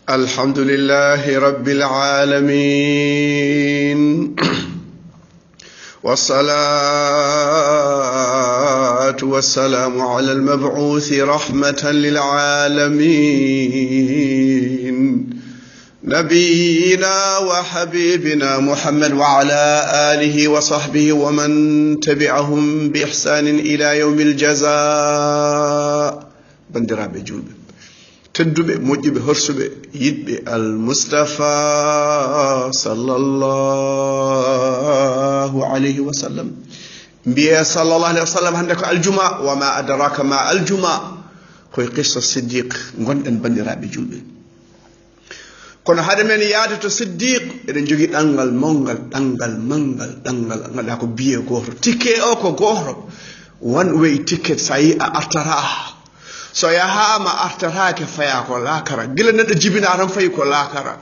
الحمد لله رب العالمين والصلاة والسلام على المبعوث رحمة للعالمين نبينا وحبيبنا محمد وعلى آله وصحبه ومن تبعهم بإحسان إلى يوم الجزاء بندراب جوب تدب موجب هرسب يدب المصطفى صلى الله عليه وسلم بيه صلى الله عليه وسلم عندك الجمعة وما أدراك ما الجمعة خوي قصة الصديق غندن بندراب جوب kono hade men yaade siddiq eden jogi dangal mangal ngada ko biye goto ticket o ko goto one way ticket sayi a artara so ya hama artara ke faya ko lakara gila neddo jibina tan fayi ko lakara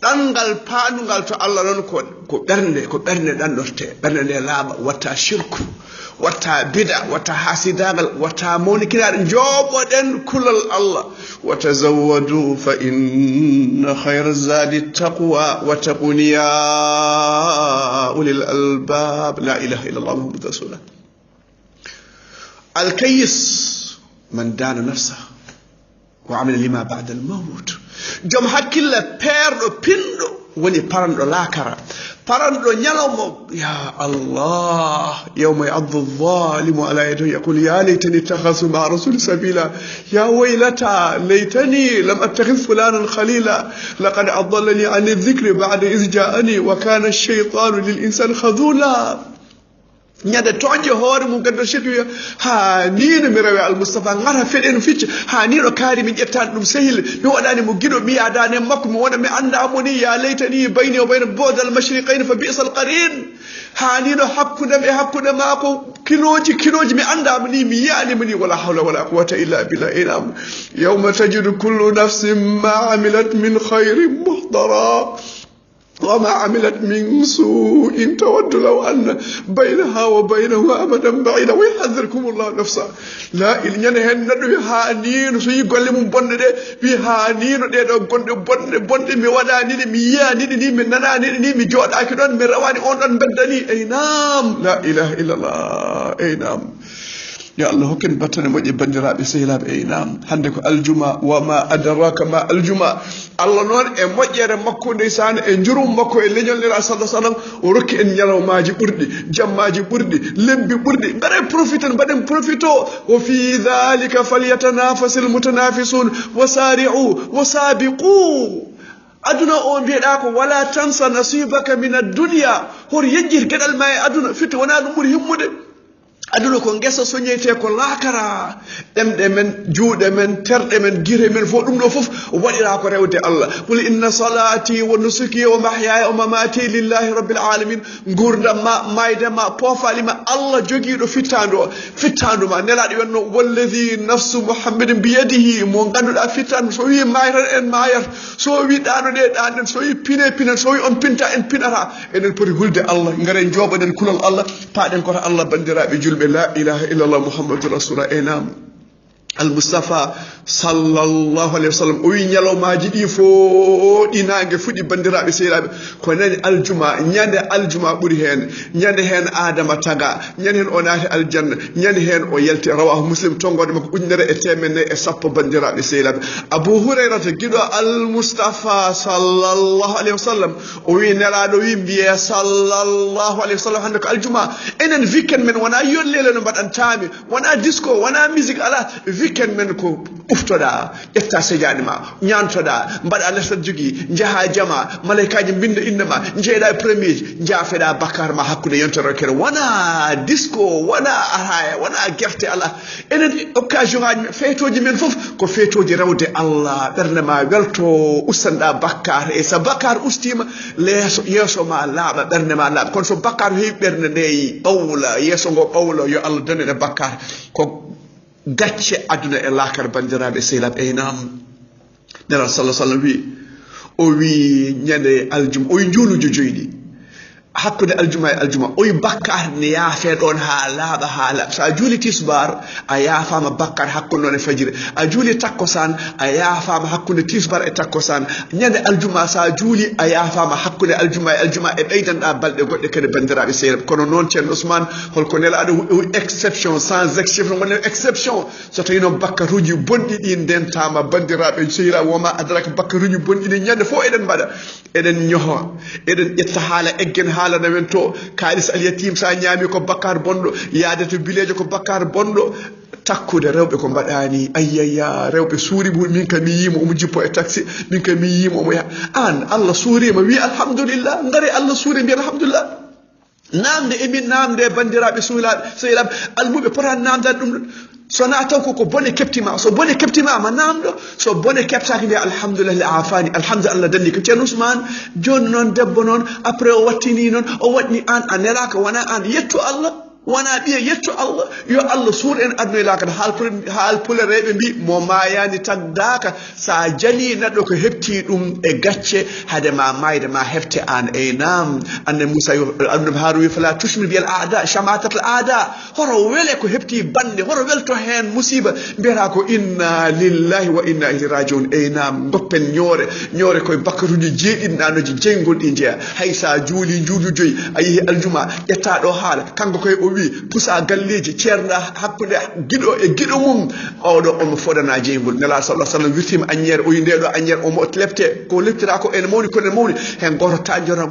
dangal paandugal to Allah non ko bernde dan dorte bernde de laaba watta shirku watta bid'a watta hasidagal watta monikiraade joboden kulal Allah وتزودوا فإن خير الزاد التقوى واتقون يا أولي الألباب لا إله إلا الله محمد رسول الله الكيس من دان نفسه وعمل لما بعد الموت جم حكلا بيرو بيندو وني باراندو لاكارا باراندو نيالومو يا الله يوم يعض الظالم على يده يقول يا ليتني اتخذت مع رسول سبيلا يا ويلتى ليتني لم اتخذ فلانا خليلا لقد اضلني عن الذكر بعد اذ جاءني وكان الشيطان للانسان خذولا ñade tonje hoore mum gaddo shedu ha nino mi rewe al mustafa ngara feden ficce ha nino kaari mi ƴettan dum sehil mi wadani mo gido mi adane makko mi wona mi anda mo ni ya laytani bayni wa bayna bodal mashriqayn fa bi'sal qarin ha nino hakkude mako kiloji mi anda mo ni mi yaani mo ni wala hawla wala quwwata illa billah inam yawma tajidu kullu nafsin ma amilat min khairin muhdara وما عملت من سوء تود لو أن بينها وبينه أبدا بعيدا ويحذركم الله نفسه لا إلين هندو هانين سوي قال من بند في هانين ده بند مي ودا ني مي يا ني من نانا ني مي جود اكدون مي رواني اون بدني اي نعم لا اله الا الله اي نعم يا الله هكن باتن موجي بندرابي سيلاب اي نعم هاندكو الجمعة وما أدراك ما الجمعة الله نون e moƴƴere makko ndeysaan e njurum makko e leñol nira sallallahu alaihi wasallam o rokki en ñalawmaaji ɓurɗi jammaji ɓurɗi lebbi ɓurɗi mbaɗen profite mbaɗen profito wa fi dhalika falyatanafasil mutanafisun wasari'u wasabiqu aduna o mbiyeɗa ko wala tansa nasibaka min ad-dunya hor yejjir geɗal ma e aduna fitti wona ɗum ɓuri himmude aduna ko ngesa soñete ko laakara ɗemɗe men juuɗe men terɗe men gire men fo ɗum ɗo fof waɗira ko rewde Allah qul inna salati wa nusuki wa mahyaya wa mamati lillahi rabbil alamin gurdam ma mayde ma pofali ma Allah jogiiɗo fittandu ma nelaɗo wenno wallazi nafsu muhammadin biyadihi mo ganduɗa fittandu so wi mayran en mayat so wi ɗanoɗe ɗanen so wi pine so wi on pinta en pinata enen poti hulde Allah ngaren joɓoɗen kulal Allah paɗen koto Allah bandiraɓe julɓe لا إله إلا الله محمد رسول الله إنام المصطفى صلى الله عليه وسلم وي نيالو ماجي دي فو ديناغي فودي بانديرابي سيرابي كو ناني الجمعه نياندي الجمعه بوري هين نياندي هين ادم تاغا نياندي هين اوناتي الجنه نياندي هين او يلتي رواه مسلم تونغود مako ujnere e temenne e sappo بانديرابي سيرابي ابو هريره غيدو المصطفى صلى الله عليه وسلم وي نلادو وي بي صلى الله عليه وسلم عندك الجمعه enen weekend men wana yollele no badan tami wana disco wana music ala weekend men ko uftoda ƴetta sejaani ma ñantoda mbaɗa lestat jogi jaha jama malaikaji binda innama jeeɗa premier jaafeɗa bakar ma hakkude yontere kere wona disco wona araya wona gerte ala enen occasion ngaji feetoji men fof ko feetoji rewde Allah ɓernde ma welto ustanɗa bakkar e so bakkar ustima yeeso ma laaɓa ɓernde ma laaɓa kono so bakkar heewi ɓernde nde ɓawla yeeso ngo ɓawlo yo Allah danen e bakkar ko gacce aduna e laakar bandiraɓe sehlab eynam nera sallah sallam wi o wi ñande aljuma o wi juulujo joyɗi hakkude aljuma o bakkar ne yaafe ɗon ha laaɓa ha laaɓa so a juuli tisbar a yaafama bakkar hakkude noon e fajiri a juuli takkosan a yaafama hakkude tisbar e takkosan ñande aljuma sa juuli a yaafama hakkude aljuma e ɓeydanɗa balɗe goɗɗe kadi bandiraɓe seeɗa kono noon ceerno Ousmane holko nelaɗo exception sans exception woni exception so tawi noon bakkaruji bonɗi ɗi ndentama bandiraɓe sehila woma adaraka bakkaruji bonɗi ɗi ñande fof eɗen mbaɗa eɗen ñoho eɗen ƴetta haala eggen haalana men to kalis alyatim sa ñaami ko bakkar bonɗo yaade to bilejo ko bakkar bonɗo takkude rewɓe ko mbaɗani ayyaya rewɓe suuri min kam mi yimo omo jippo e taxi min kam mi yimo omo yaha an Allah suurima wi alhamdulillah ngari Allah suuri mbiyen alhamdulillah namde emin namde bandiraɓe sehilaɓe almuɓe potani namdade ɗum sona taw koko bone keptima so bone keptima ma namɗo so bone keptaki mbiya alhamdulillah li afani alhamdulillah Allah danni ko ceerno Ousmane joni noon debbo noon après o wattini noon o waɗni an a nelaka wona an yettu Allah wona ɓiya yetto Allah yo Allah suur en aduna ilaka haal pulereɓe mbi mo mayani tagdaka sa jani neɗɗo ko hepti ɗum e gacce hade ma mayde ma hefte an nam annabi Moussa annabi Haroun wi fala tushmil biyal aada chamatatal aada horo wele ko hepti bande horo welto hen musiba mbiyata ko inna lillahi wa inna ilayhi rajiun nam goppen ñoore koye bakkaruji jeeɗiɗnanoji jeygol ɗi jeeya hay sa juuli juuɗi joyyi a yeehi aljuma ƴetta ɗo haala kanko koye o wi pusa galleji ceerna hakkude giɗo e giɗo mum oɗo omo fodana jeygol nela sallah sallam wirtima agnere o yi ndeɗo agnere omo lepte ko leptira ko ene mawni kono mawni hen goto tajjota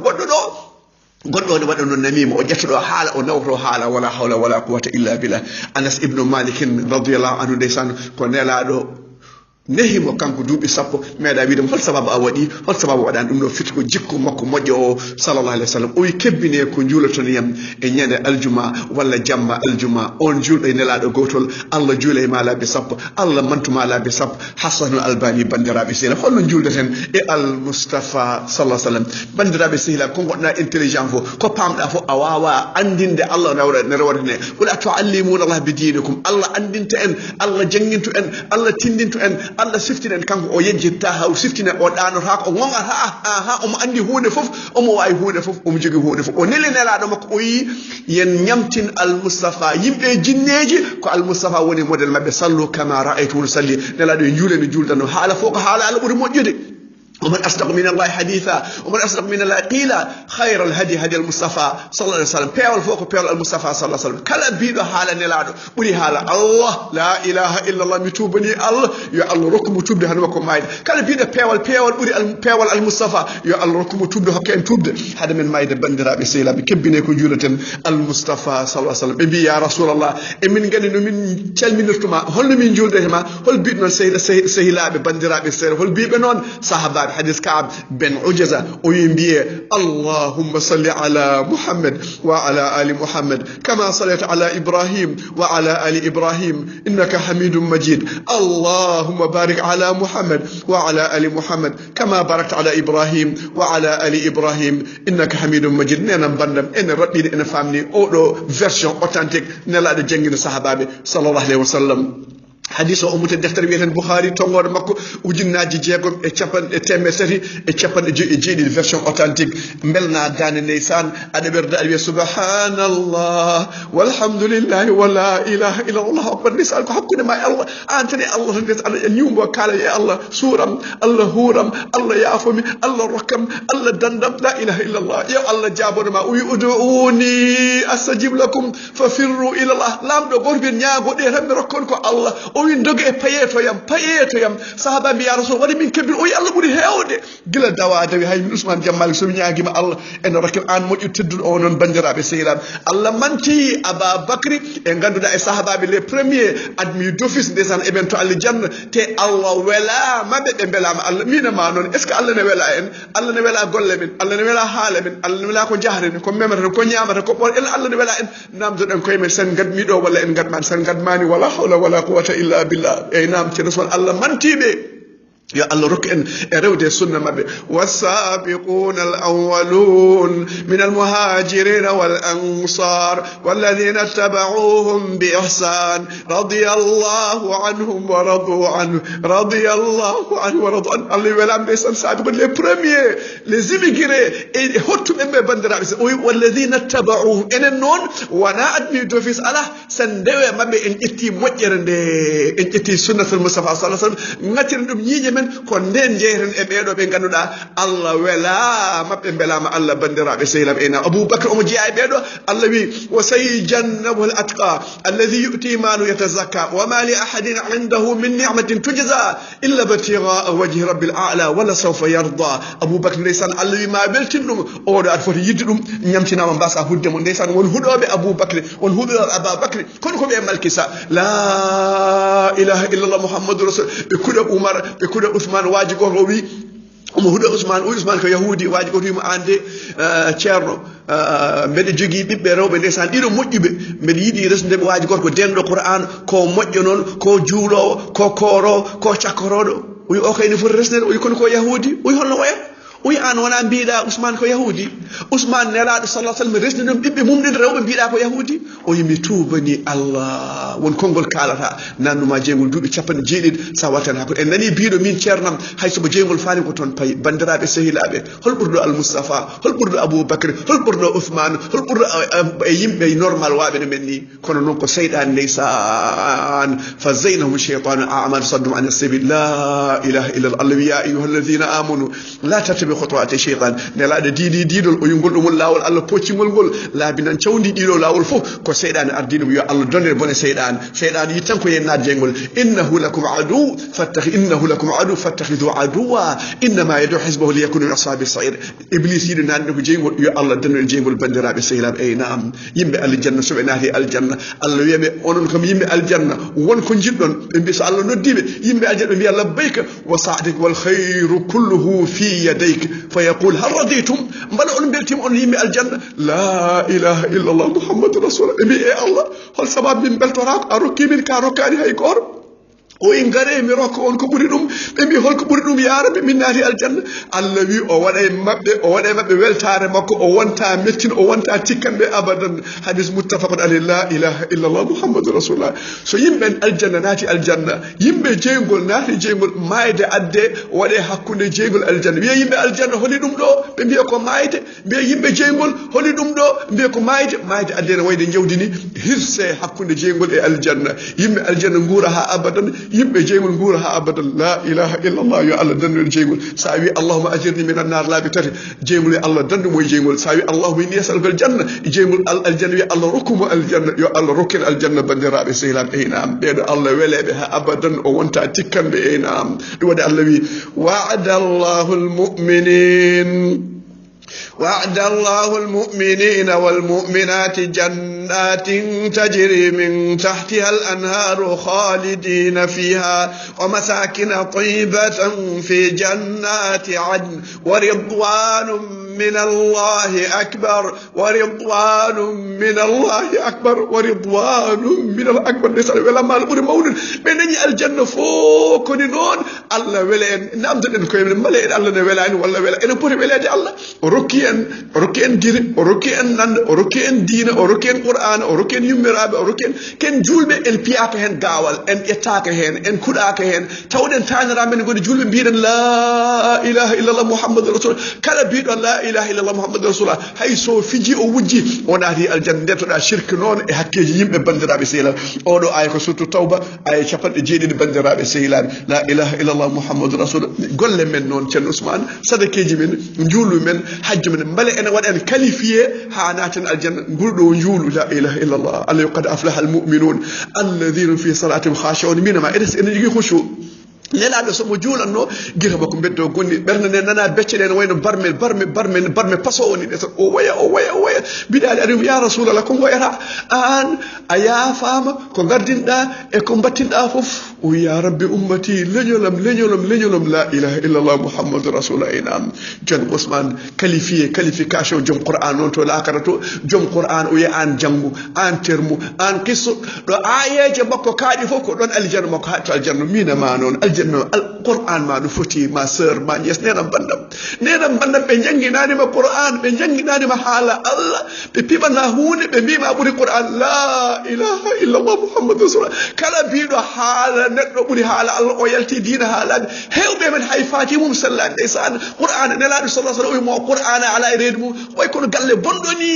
goɗɗo ne waɗa no namima o ƴettoɗo haala o nawto haala wala hawla wala quwata illa billah Anas ibnu Malikin radiyallahu anhu ndeysan ko nelaɗo nehimo kanko duuɓi sappo meeɗa wiidemo hol sababu a waɗi hol sababu waɗani ɗum ɗo fiti ko jikku makko moƴƴo o sallallahu alayhi wa sallam o wi kebbine ko juulatoniyam e ñande aljuma walla jamma aljuma on julɗo e nelaɗo gotol Allah juula e ma laabi sappo Allah mantuma laabi sappo Hasanul Albani bandiraɓe sehilaɓe holno juldeten e al Mustafa sallallahu sallam bandiraɓe sehilaɓe ko goɗɗa intelligent fof ko pamɗa fof a wawa andinde Allah ne rewatene wala tuallimuna Allah bi dinikum Allah andinta en Allah jangintu en Allah tindintu en Allah siftinen kanko o yejjitta ha o siftine o ɗanota ko o gongat ha omo andi hunde fof omo wawi hunde fof omo jogui hunde fof o neli nelaɗo makko o yi yen ñamtin al Mustafa yimɓe jinneji ko al Mustafa woni modèle mabɓe sallu kama ra'aytumuni salli nelaɗo e juule no juldanno haala fof ko haala Allah ɓuuri moƴƴude ومن أصدق من الله حديثا ومن أصدق من الله قيلا خير الهدي هدي المصطفى صلى الله عليه وسلم بيول فوق بيول المصطفى صلى الله عليه وسلم كلا بيدو حالا نلادو بني حالا الله لا إله إلا الله متوبني الله يا الله ركم توبد هنوكم مايد كلا بيدو بيول بني بيول المصطفى يا الله ركم توبد هكين توبد هذا من مايد بندرا بسيلا بكبني كجولة المصطفى صلى الله عليه وسلم بي يا رسول الله من غني من تشل من نتما هل من جولده ما هل بيدنا سهيلا بندرا بسيلا هل بيدنا صحابة حديث كعب بن عجزة وينبيه اللهم صل على محمد وعلى آل محمد كما صليت على إبراهيم وعلى آل إبراهيم إنك حميد مجيد اللهم بارك على محمد وعلى آل محمد كما باركت على إبراهيم وعلى آل إبراهيم إنك حميد مجيد نانا بندم إن ربي إن فامني أولو فيرشن أوتنتيك نلا دي جنجين صحابة صلى الله عليه وسلم حديث أمة الدكتور بيتن البخاري تونغور مكو وجناجي جيغوم اتشابن تيمسري اتشابن جيدي الفيرشن اوتنتيك ملنا دان نيسان ادبر دالبي سبحان الله والحمد لله ولا اله الا الله اكبر نسالك حقنا ما الله انتني الله اليوم وكاله يا الله سورم الله هورم الله يعفومي الله ركم الله دندم لا اله الا الله يا الله جابون ما ادعوني استجيب لكم ففروا الى الله لام دو غوربي نياغو دي رمي ركون كو الله o wi doge e payeto yam sahaba bi ya rasul wadi min kebbil o yi Allah buri hewde gila dawa dawi hay Ousmane Jammal so nyaagima Allah en rakil an moƴƴu tedduɗo o non bandiraɓe sehiraɓe Allah manti Aba Bakri e ganduɗa e sahabaɓe les premiers admis d'office ndesan eɓen to Allah janna te Allah wela maɓe ɓe belama Allah mina ma noon est ce que Allah ne wela en Allah ne wela golle men Allah ne wela haala men Allah ne wela ko jahrene ko memata ko ñamata ko ɓon ela Allah ne wela en namdoɗen koye men sen gadmiɗo walla en gadmani sen gadmani wala hawla wala quwwata illa billah e nam ci rasul Allah mantiɓe يا الله ركن رود سنة مبي والسابقون الأولون من المهاجرين والأنصار والذين اتبعوهم بإحسان رضي الله عنهم ورضوا عنه رضي الله عنه ورضوا عنه الله يولام ليس سابقون les premiers les immigrés et hottu membe bandira والذين اتبعوهم enen non wana admi do fis ala sandewe mabbe en etti mojjere nde en etti sunnatul mustafa sallallahu alaihi wasallam ngatir dum ñiije men ko nden jeeren e beedo be ganduda Allah wela mabbe belama Allah bandirabe seylam ena Abu Bakr o jiya beedo Allah wi wa sayjannabu al-atqa alladhi yu'ti malu yatazakka wa ma li ahadin 'indahu min ni'matin tujza illa batigha wajhi rabbil a'la wala sawfa yarda Abu Bakr ndeysan Allah wi ma beltindum o do at foti yiddi dum ñamtinama mbasa hudde mo ndeysan won hudobe Abu Bakr won hudobe Abu Bakr kon ko be malkisa la ilaha illa Allah muhammadur rasul be kuda Umar be kuda Uthman waji goto wi omo huɗo Ousmane ko yahudi waji goto wimo ande ceerno mbeɗe jogui ɓiɓɓe rewɓe ndeysan ɗiɗo moƴƴuɓe mbeɗe yiiɗi resdeɓe waji goto ko denɗo Qur'an ko moƴƴo noon ko juulowo ko koorowo ko cakkoroɗo oyi o kayne foti resnede oyi kono ko yahudi oyi holno waya oyi an wona mbiɗa Ousmane ko yahudi Ousmane nelaɗo sallah sallam resni ɗum ɓiɓɓe mumɗide rewɓe mbiɗa ko yahudi o yimi tubani Allah won konngol kalata nannuma jeygol duuɓi capanɗe jeeɗiɗi sa wattani hakkude en nani mbiɗo min ceernam hay sobo jeygol faani ko toon payi bandiraɓe sehilaɓe hol ɓurɗo Al-Mustafa hol ɓurɗo Aboubacry hol ɓurɗo Ousmane hol ɓurɗo e yimɓe normal waɓe no men ni kono noon ko seyɗani ndeysan fa zeynahum cheytanu amal saddum an sabil la ilaha illallah Allah wi ya ayuha alladina amanu la tattabi khutuwati shaytan nelaɗo diidi diidol o yungol ɗumol lawol Allah poccingol ngol laabi nan cawdi ɗiɗo lawol fof ko seyɗani ardino yo Allah donne bone seyɗani yi tan ko yennade jeygol innahu lakum adu fattakhidhu aduwa innama yadu hizbahu liyakunu min ashabi sa'ir iblis yiɗo nande ko jeygol yo Allah donne jeygol bandiraɓe sehilaɓe ey naam yimɓe aljanna soɓe naati aljanna Allah wiyaɓe onon kam yimɓe aljanna wonko jiɗɗon ɓe mbi so Allah noddiɓe yimɓe aljanna ɓe mbiya labbayka wa sa'dik wal khayru kulluhu fi yadayk fa yaqul hal raditum mbala on beltima on yimɓe aljanna la ilaha illallah muhammadur rasulullah ɓe mbi e Allah hol sababu min beltorako a rokki min ka rokkani hay goto o in gare mi rokka on ko ɓuri ɗum ɓe mbi holko ɓuri ɗum ya rabbi min naati aljanna Allah wi o waɗay maɓɓe weltare makko o wonta mettin o wonta tikkanɓe abadan hadis muttafaqun alayhi la ilaha illallah muhammadur rasulullah so yimɓe aljanna naati aljanna yimɓe jeygol naati jeygol mayde adde waɗe hakkude jeygol aljanna wiya yimɓe aljanna holi ɗum ɗo ɓe mbiya ko mayde mbiya yimɓe jeygol holi ɗum ɗo mbiya ko mayde adde ne wayde jawdini hirse hakkude jeygol e aljanna yimɓe aljanna nguura ha abadan yimɓe jeygol nguura ha abadan la ilaha illallah yo Allah dandu jeygol sa wi allahumma ajirni min annar laabi tati jeygol yo Allah dandu moy jeygol sa wi allahumma inni as'aluka aljanna jeygol aljanna yo Allah rokkumo aljanna yo Allah rokkin aljanna bandiraɓe sehlam einam ɓeɗo Allah weleɓe ha abadan o wonta tikkanɓe einam ɗum waɗi Allah wi wa'ada allahu almu'minin وعد الله المؤمنين والمؤمنات جنات تجري من تحتها الأنهار خالدين فيها ومساكن طيبة في جنات عدن ورضوان من الله أكبر ورضوان من الله أكبر ورضوان من الأكبر نسأل ولا ما الأمر مولد بينني الجنة فوق نون الله ولا نعم تدين كوي من ملئ الله ولا ولا ولا إنه بوري ولا دي الله ركين دين ركين نند ركين دين ركين قرآن ركين يمراب ركين كن جول بين بياك هن داول إن يتاك هن إن كوداك هن تودن تاني رامين يقول جول بين لا إله إلا الله محمد رسول كلا بين لا إله إلا الله محمد رسول الله هاي سو فيجي أو وجي ونادي الجنة تنا شرك نون حكي يم بندرا بسيلا أولو آية كسوت توبة آية شفت جيد بندرا بسيلا لا إله إلا الله محمد رسول قل من نون كن عثمان صدق يجي من جول من حج من بل أنا وأنا كلفية حانات الجنة نقول نجول لا إله إلا الله الله قد أفلح المؤمنون الذين في صلاتهم خاشعون مينما إرس إن يجي خشوع nelaɗo somo juulanno guila makko beddo gonni ɓernde nana becce ɗen wayno barme pasowo ni ɗeto o waya mbiɗaɗi aɗum ya rasulallah ko goyata an a yafama ko gardinɗa e ko battinɗa foof o ya rabbi ummati leñolam la ilaha illallah muhammadou rasulullah inam jon ousmane qualification joom qur'an noon to lakara to joom qur'an o wiya an janggo an termo an kisso ɗo ayeje makko kaaɗi fof ko ɗon aljanna makko ha to aljanna minama noon aljanna alquran ma no foti ma sœur ma yes nenam bandam be janginani ma qur'an be janginani ma hala Allah be pibana hunde be bima buri qur'an la ilaha illa allah muhammadur rasulullah kala bido hala neddo buri hala Allah o yalti dina hala hewbe men hay fatimum sallallahu alaihi wasallam qur'an nelaado sallallahu alaihi wasallam mo qur'an ala redmu way kono galle bondoni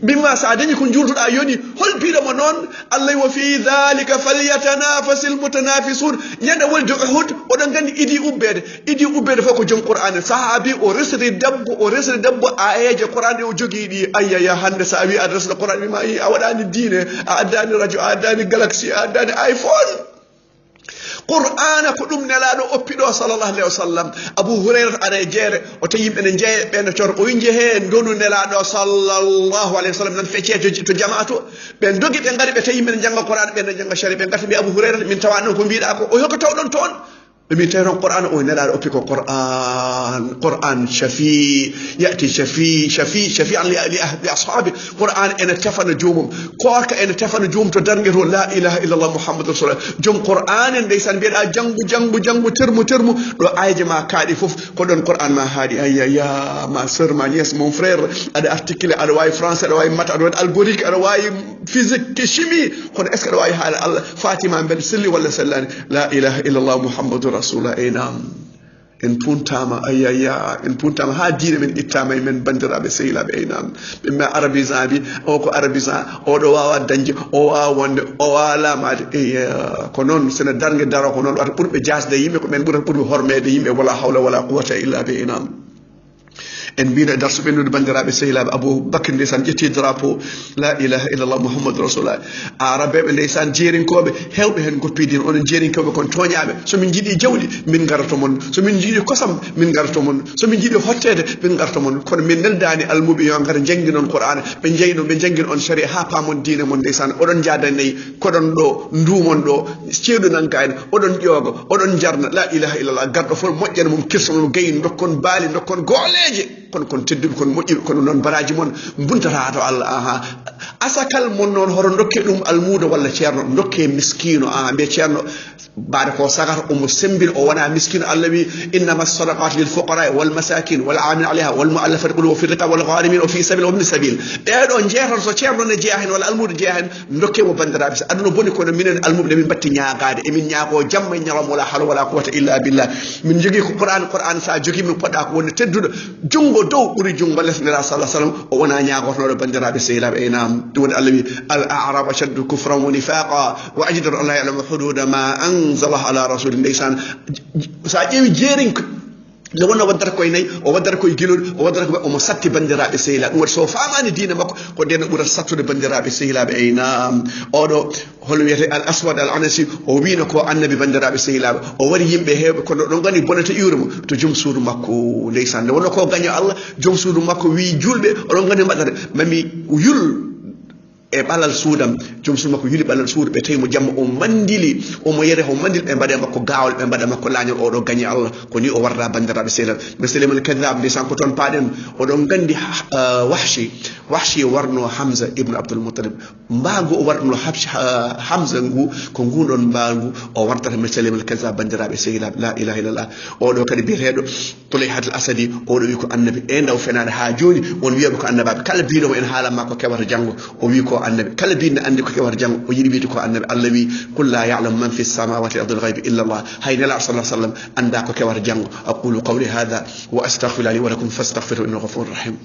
bima sa dañi ko jurtuda yoni hol bido mo non Allah wa fi dhalika falyatanafasil mutanafisun nyanda wol do uhud odon gandi idi ubbede foko jom qur'an sahabi o resri dabbo ayaje qur'an o jogi di ayya ya hande sahabi adres do qur'an ma yi awadani dine adani radio adani galaxy adani iphone qur'ana ko dum nelaado oppido sallallahu alaihi wasallam abu hurairah ana jere o to yimbe ne jeye be no tor o winje he ndonu nelaado sallallahu alaihi wasallam nan fecce to jama'atu be dogi be ngari be tayi men janga qur'an be janga shari be ngati bi abu hurairah min tawano ko biida ko o yoko tawdon ton بمن تيرون قرآن أو نلال أوبيكو قرآن يأتي شفيعا لأصحابه قرآن أن تفن جومهم قارك أن تفن جوم تدرجه لا إله إلا الله محمد رسول الله جوم قرآن ليس بير جنب ترمو لو أي جماعة كارفوف قدن قرآن ما هادي يا ما سر ما نيس مون فرير هذا أرتكل أرواي فرنسا أرواي مات أرواي الجوريك أرواي فيزيك كيمياء قد أسكر أرواي هذا فاطمة بن سلي ولا سلان لا إله إلا الله محمد رسول الله إن بونتاما إن بونتاما هادين من إتاما من بندرة بسيلا بينام بما عربي زابي أو عربي زا أو دوا دنج أو وند أو لا ما كونون سنة دارنج دارو كونون أربور بجاز دايم كمان بور بحرمة دايم ولا حول ولا قوة إلا بينام en bina darsu ben do bandirabe sehilaabe abou bakr ndesan jetti drapeau la ilaha illallah muhammad rasulullah arabe be ndesan jerinkobe hewbe hen goppidin on jerinkobe kon toñaabe so min jidi jawdi min garato mon so min jidi kosam min garato mon so min jidi hottede min garato mon kono min neldani almubi yo ngara janginon qur'an be jeyno be jangin on sharia ha pamon diine mon ndesan odon jadanay kodon do ndumon do ceedu nan kayne odon jogo odon jarna la ilaha illallah gardo fol mojjana mum kirso mum gayin dokkon baali dokkon golleje kon tedduɓe kon moƴƴiɓe kono noon baraji mon buntata to Allah aha asakal mon noon hoto dokke ɗum almudo walla ceerno dokke miskino mbiya ceerno baade ko sagata omo sembina o wona miskino Allah wi innama sadaqatu lil fuqara wal masakin wal amin alayha wal mu'allafati qulubuhum fi riqab wal gharimin wa fi sabil wa ibn sabil ɓeɗo jeetan so ceerno ne jeeya hen walla almudo jeeya hen dokkemo bandiraɓe so aduna boni kono minen almuɓe min batti ñaagade emin ñaago jamma e ñalawma wala hawla wala quwwata illa billah min jogui ko qur'an sa jogui min poɗɗa ko wonde tedduɗo jungo dow ɓuri jungo lesnira sallah sallam o wona ñagotoɗo bandiraɓe sehilaɓe enam ɗum woni Allah wi al a'rab ashaddu kufran wa nifaqa wa ajdaru an la ya'lamu hududa ma anzalahu ala rasulih ndeysan sa ƴeewi jeerinko le wonno waddata koye nayyi o waddata koye gueloɗi o waddata ko omo satti bandiraɓe sehilaɓe ɗum waɗi so famani diine makko ko nden ɓurata sattude bandiraɓe sehilaɓe aynam oɗo hol wiyete al aswad al anasi o wino ko annabi bandiraɓe sehilaɓe o waɗi yimɓe hewɓe kono ɗon gandi bonata iwremo to joom suudu makko ndeysan nde wonno ko gaño Allah joom suudu makko wi julɓe oɗon gandi mbaɗata mami yul e ɓalal suudam joom suudu makko yuli ɓalal suudu ɓe tawi mo jamma o mandili omo yere o mandili ɓe mbaɗe makko gawal ɓe mbaɗa makko lañol oɗo gañi Allah ko ni o warda bandiraɓe sehilaɓe mi selimal kadab ndesan ko toon paaɗen oɗon gandi wahshi warno Hamza ibnu Abdul Muttalib mbagu o warno Hamza ngu ko ngunɗon mbagu o wardata mi selimal kadab bandiraɓe sehilaɓe la ilaha illallah oɗo kadi biyeteɗo Tulayhat al Asadi oɗo wi ko annabi e ndaw fenade ha joni on wiyaɓe ko annabaɓe kala biɗomo en haalanma ko kewata janggo o wi ko annabi kala biɗne andi ko kewata janggo o yiɗi wiide ko annabi Allah wi qul la ya'lamu man fi samawati wal ardi al-ghayba illa Allah hay nela sallallahu alaihi wasallam anda ko kewata janggo aqulu qawli hadha wa astaghfiru li wa lakum fastaghfiruhu innahu ghafurur rahim